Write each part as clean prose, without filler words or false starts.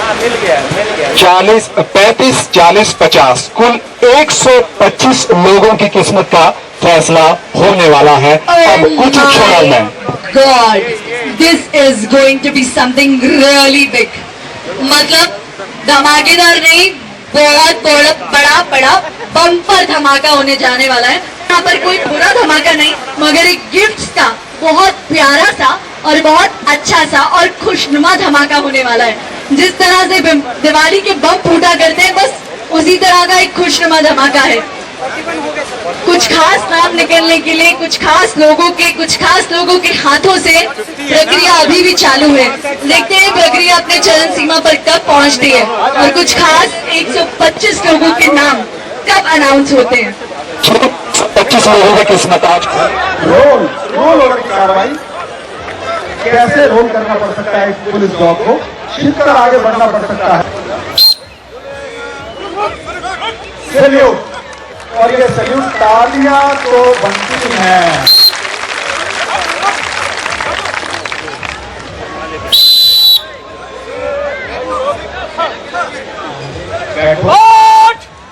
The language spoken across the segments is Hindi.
40, 35, 40, 50 कुल 125 लोगों की किस्मत का फैसला होने वाला है अब कुछ क्षणों में। God, this is going to be something really big. मतलब धमाकेदार नहीं, बहुत बड़ा बम्पर धमाका होने जाने वाला है। यहाँ पर कोई बुरा धमाका नहीं, मगर एक गिफ्ट का बहुत प्यारा सा और बहुत अच्छा सा और खुशनुमा धमाका होने वाला है। जिस तरह से दिवाली के बम फूटा करते हैं, बस उसी तरह का एक खुशनुमा धमाका है। कुछ खास नाम निकलने के लिए कुछ खास लोगों के हाथों से प्रक्रिया अभी भी चालू है। देखते हैं प्रक्रिया अपने चरम सीमा पर कब पहुंचती है और कुछ खास 125 लोगों के नाम कब अनाउंस होते हैं। 25 लोगों की किस्मत आज रोल ओवर की कार्रवाई कैसे रोल करना पड़ सकता है पुलिस डॉग को, छिपकर आगे बढ़ना पड़ सकता है। सैल्यूट, और ये सैल्यूट तालियां तो बनती हैं।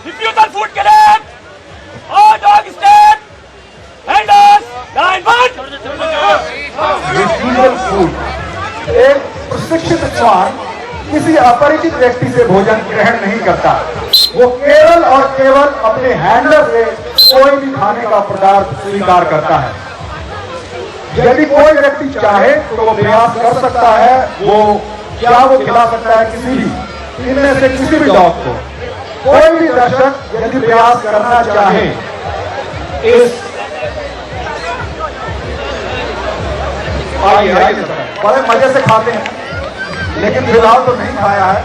रिफ्यूजल फूड के लिए और dog step handles line one. Refusal food, एक प्रशिक्षित श्वान किसी अपरिचित व्यक्ति से भोजन ग्रहण नहीं करता। वो केवल और केवल अपने हैंडलर से कोई भी खाने का पदार्थ स्वीकार करता है। यदि कोई व्यक्ति चाहे तो वो प्रयास कर सकता है, वो खिला सकता है किसी भी इनमें से किसी भी डॉग को। कोई भी दर्शक यदि प्रयास करना चाहे इस आइए बड़े मजे से खाते हैं, लेकिन फिलहाल तो नहीं खाया है,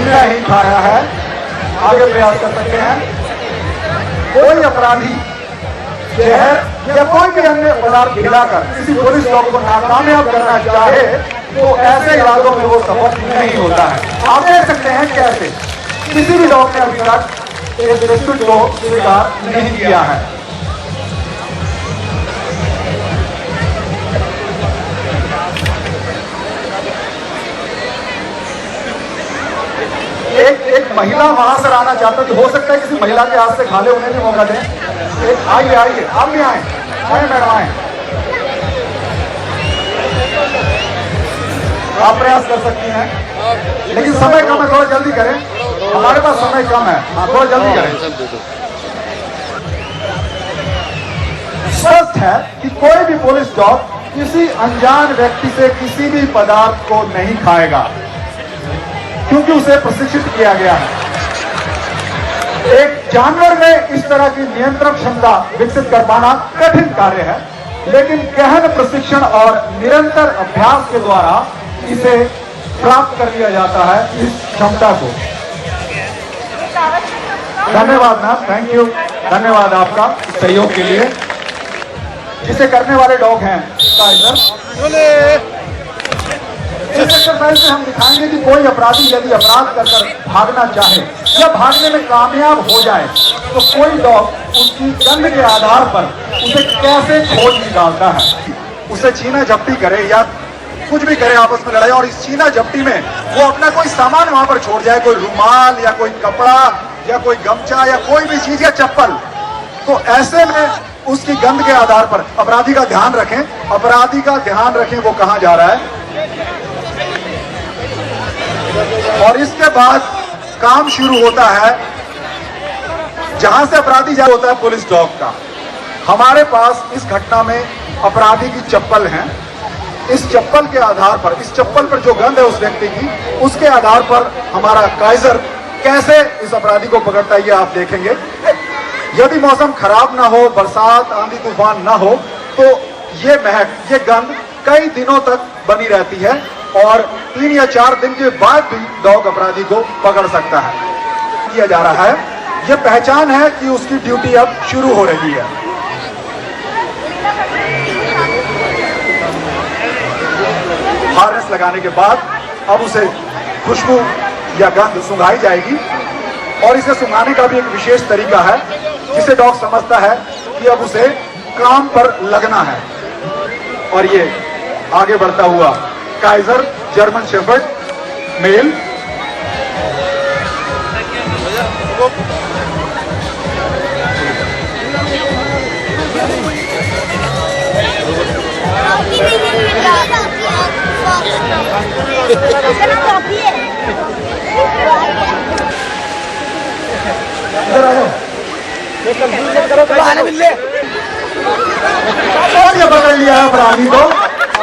नहीं खाया है, आगे प्रयास कर सकते हैं। कोई अपराधी जहर या कोई भी अन्य पदार्थ खिलाकर किसी पुलिस डॉग को नाकामयाब करना चाहे तो ऐसे इरादों में वो सफल नहीं होता है। आप देख सकते हैं कैसे किसी भी डॉग ने अभी तक इस बिस्कुट को स्वीकार नहीं किया है। एक महिला वहां से आना चाहता है, हो सकता है किसी महिला के हाथ से खा ले, उन्हें भी मौका दें। आइए आप भी आए मैडम आए, आप प्रयास कर सकती हैं, लेकिन समय कम है, थोड़ा जल्दी करें, हमारे पास समय कम है। हाँ, थोड़ा जल्दी करें। स्पष्ट है कि कोई भी पुलिस डॉग किसी अनजान व्यक्ति से किसी भी पदार्थ को नहीं खाएगा, क्योंकि उसे प्रशिक्षित किया गया है। एक जानवर में इस तरह की नियंत्रण क्षमता विकसित कर पाना कठिन कार्य है, लेकिन गहन प्रशिक्षण और निरंतर अभ्यास के द्वारा इसे प्राप्त कर लिया जाता है, इस क्षमता को। धन्यवाद मैम, थैंक यू, धन्यवाद आपका सहयोग के लिए। जिसे करने वाले डॉग हैं टाइगर। इस एक्सरसाइज से हम दिखाएंगे कि कोई अपराधी यदि अपराध कर भागना चाहे या भागने में कामयाब हो जाए तो कोई डॉग उसकी गंध के आधार पर उसे कैसे खोज निकालता है। उसे छीना झपटी करे या कुछ भी करे, आपस में लड़ाई, और इस छीना झपटी में वो अपना कोई सामान वहां पर छोड़ जाए, कोई रुमाल या कोई कपड़ा या कोई गमछा या कोई भी चीज या चप्पल, तो ऐसे में उसकी गंध के आधार पर अपराधी का ध्यान रखें वो कहां जा रहा है। और इसके बाद काम शुरू होता है जहां से अपराधी जा होता है पुलिस डॉग का। हमारे पास इस घटना में अपराधी की चप्पल है। इस चप्पल के आधार पर, इस चप्पल पर जो गंध है उस व्यक्ति की, उसके आधार पर हमारा काइजर कैसे इस अपराधी को पकड़ता है ये आप देखेंगे। यदि मौसम खराब ना हो, बरसात आंधी तूफान ना हो, तो ये महक, ये गंध कई दिनों तक बनी रहती है और 3 या 4 दिन के बाद भी डॉग अपराधी को पकड़ सकता है। किया जा रहा है, यह पहचान है कि उसकी ड्यूटी अब शुरू हो रही है। हार्नेस लगाने के बाद अब उसे खुशबू या गंध सूंघाई जाएगी और इसे सूंघाने का भी एक विशेष तरीका है जिसे डॉग समझता है कि अब उसे काम पर लगना है। और ये आगे बढ़ता हुआ काइजर जर्मन शेफर्ड मेल। इधर आ जाओ। और ये पकड़ लिया है अपराधी को,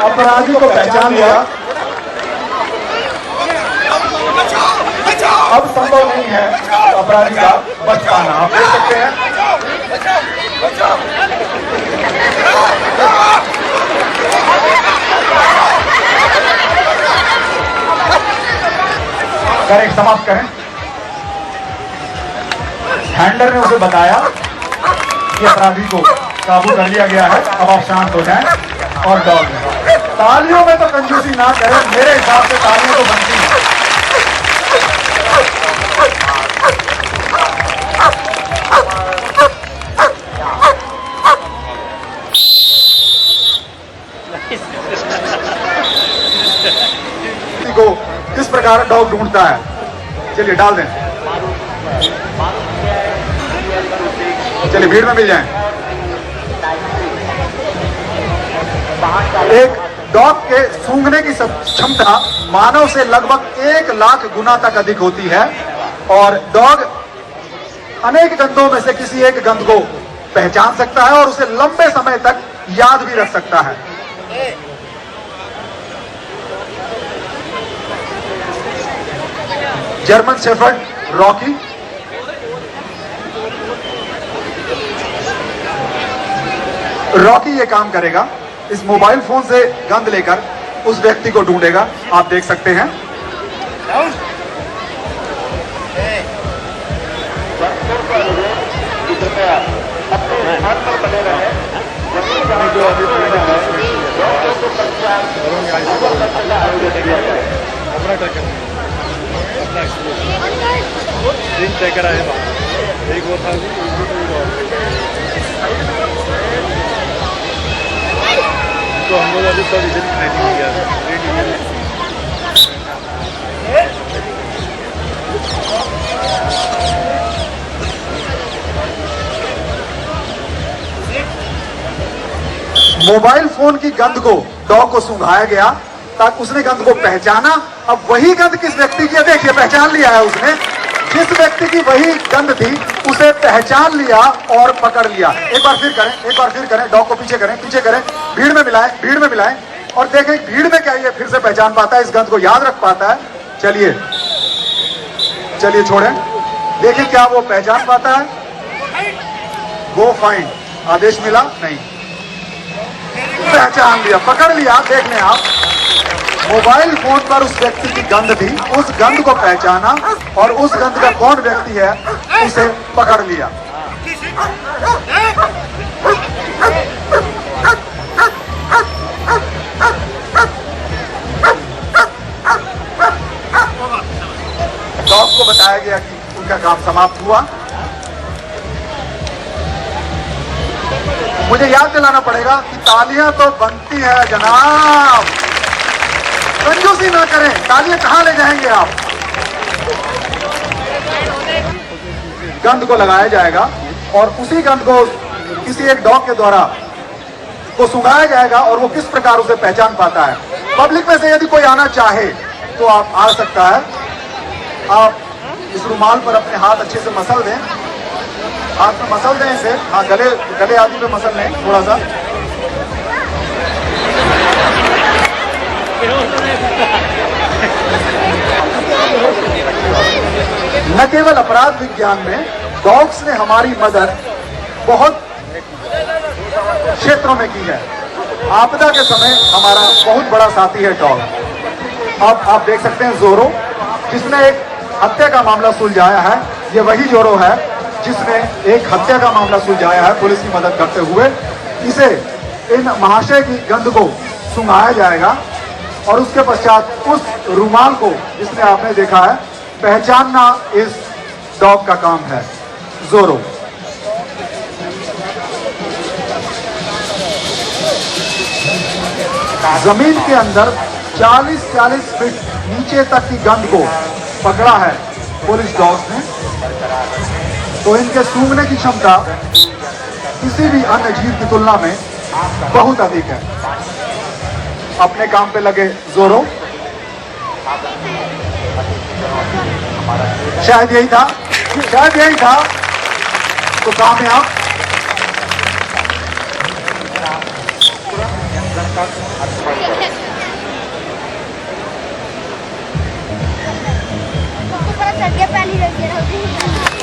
अपराधी को पहचान लिया। अब संभव नहीं है अपराधी का बच पाना। आप देख सकते हैं करें, समाप्त करें। हैंडलर ने उसे बताया कि अपराधी को काबू कर लिया गया है, अब आप शांत हो जाएं। और डॉग तालियों में तो कंजूसी ना करें, मेरे हिसाब से तालियां तो बनती हैं। को किस प्रकार डॉग ढूंढता है, चलिए डाल दें। चलिए भीड़ में मिल जाएं। एक डॉग के सूंघने की क्षमता मानव से लगभग 1 लाख गुना तक अधिक होती है और डॉग अनेक गंधों में से किसी एक गंध को पहचान सकता है और उसे लंबे समय तक याद भी रख सकता है। जर्मन शेफर्ड रॉकी, रॉकी ये काम करेगा, इस मोबाइल फोन से गंध लेकर उस व्यक्ति को ढूंढेगा। आप देख सकते हैं तो हम लोग अभी सब इधर ट्रेनिंग किया है। मोबाइल फोन की गंध को डॉग को सूंघाया गया ताकि उसने गंध को पहचाना। अब वही गंध किस व्यक्ति की है, देखिए पहचान लिया है उसने। जिस व्यक्ति की वही गंध थी उसे पहचान लिया और पकड़ लिया। एक बार फिर करें, एक बार फिर करें, डॉग को पीछे करें, पीछे करें, भीड़ में मिलाएं, भीड़ में मिलाएं और देखें भीड़ में क्या ये फिर से पहचान पाता है, इस गंध को याद रख पाता है। चलिए चलिए छोड़ें, देखिए क्या वो पहचान पाता है। गो फाइंड आदेश मिला नहीं, पहचान लिया, पकड़ लिया। देख लें आप, मोबाइल फोन पर उस व्यक्ति की गंध थी, उस गंध को पहचाना और उस गंध का कौन व्यक्ति है उसे पकड़ लिया। डॉग को बताया गया कि उनका काम समाप्त हुआ। मुझे याद दिलाना पड़ेगा कि तालियां तो बनती है जनाब, कंजूसी ना करें। तालियां कहां ले जाएंगे आप। गंध को लगाया जाएगा और उसी गंध को किसी एक डॉग के द्वारा को सुंघाया जाएगा और वो किस प्रकार उसे पहचान पाता है। पब्लिक में से यदि कोई आना चाहे तो आप आ सकता है। आप इस रुमाल पर अपने हाथ अच्छे से मसल दें, हाथ में मसल दें इसे। हाँ, गले आदि पे मसल लें थोड़ा सा। न केवल अपराध विज्ञान में डॉग्स ने हमारी मदद बहुत क्षेत्रों में की है। आपदा के समय हमारा बहुत बड़ा साथी है डॉग। अब आप देख सकते हैं जोरो, जिसने एक हत्या का मामला सुलझाया है। ये वही जोरो है जिसने एक हत्या का मामला सुलझाया है पुलिस की मदद करते हुए। इसे इन महाशय की गंध को सुंघाया जाएगा और उसके पश्चात उस रुमाल को जिसने आपने देखा है पहचानना इस डॉग का काम है। जोरो, जमीन के अंदर 40-40 फीट नीचे तक की गंद को पकड़ा है पुलिस डॉग्स ने, तो इनके सूंघने की क्षमता किसी भी अन्य जीव की तुलना में बहुत अधिक है। अपने काम पे लगे जोरों। शायद यही था, शायद यही था, तो कामयाब।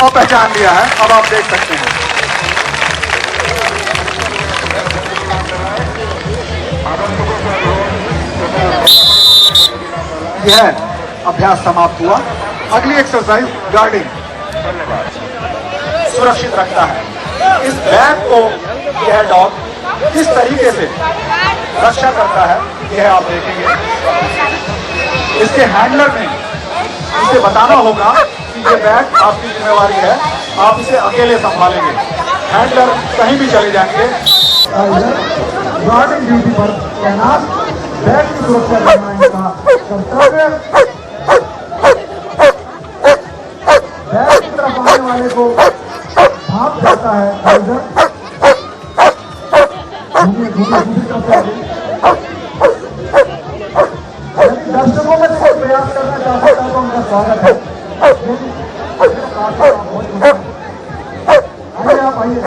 और पहचान लिया है, अब आप देख सकते हैं। यह अभ्यास समाप्त हुआ। अगली एक्सरसाइज गार्डिंग, सुरक्षित रखता है। इस बैग को यह डॉग किस तरीके से रक्षा करता है यह आप देखेंगे। इसके हैंडलर ने इसे बताना होगा कि ये बैग आपकी जिम्मेवारी है, आप इसे अकेले संभालेंगे, हैंडलर कहीं भी चले जाएंगे। गार्डिंग ड्यूटी पर तैनात बैग की सुरक्षा करना इनका कर्तव्य। बैग की तरफ आने वाले को भाप जाता है टाइगर। यदि दर्शकों में से प्रयास करना चाहता है तो उनका स्वागत है। आइए आप आइए।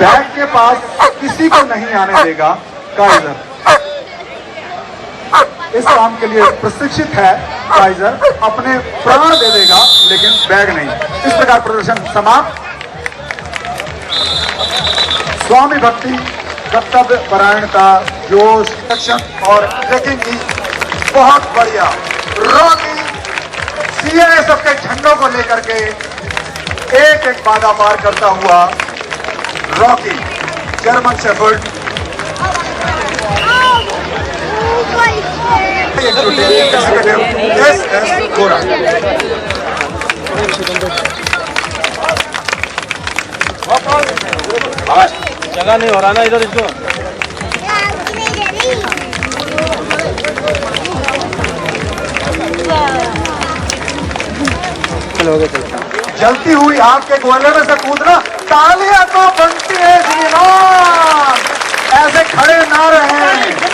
बैग के पास किसी को नहीं आने देगा काइजर। इस काम के लिए प्रशिक्षित है काइजर, अपने प्राण दे देगा लेकिन बैग नहीं। इस प्रकार प्रदर्शन समाप्त। स्वामी भक्ति, कर्तव्य परायणता, जोश, एक्शन और ट्रेकिंग की बहुत बढ़िया। रॉकी सीआईएसएफ के झंडों को लेकर के एक एक बाधा पार करता हुआ रॉकी जर्मन शेफर्ड गोरा। जगह नहीं हो रहा ना इधर इसको। जलती हुई आग के गोले में से कूदना, तालियां तो बनती है श्रीमान, ऐसे खड़े ना रहें।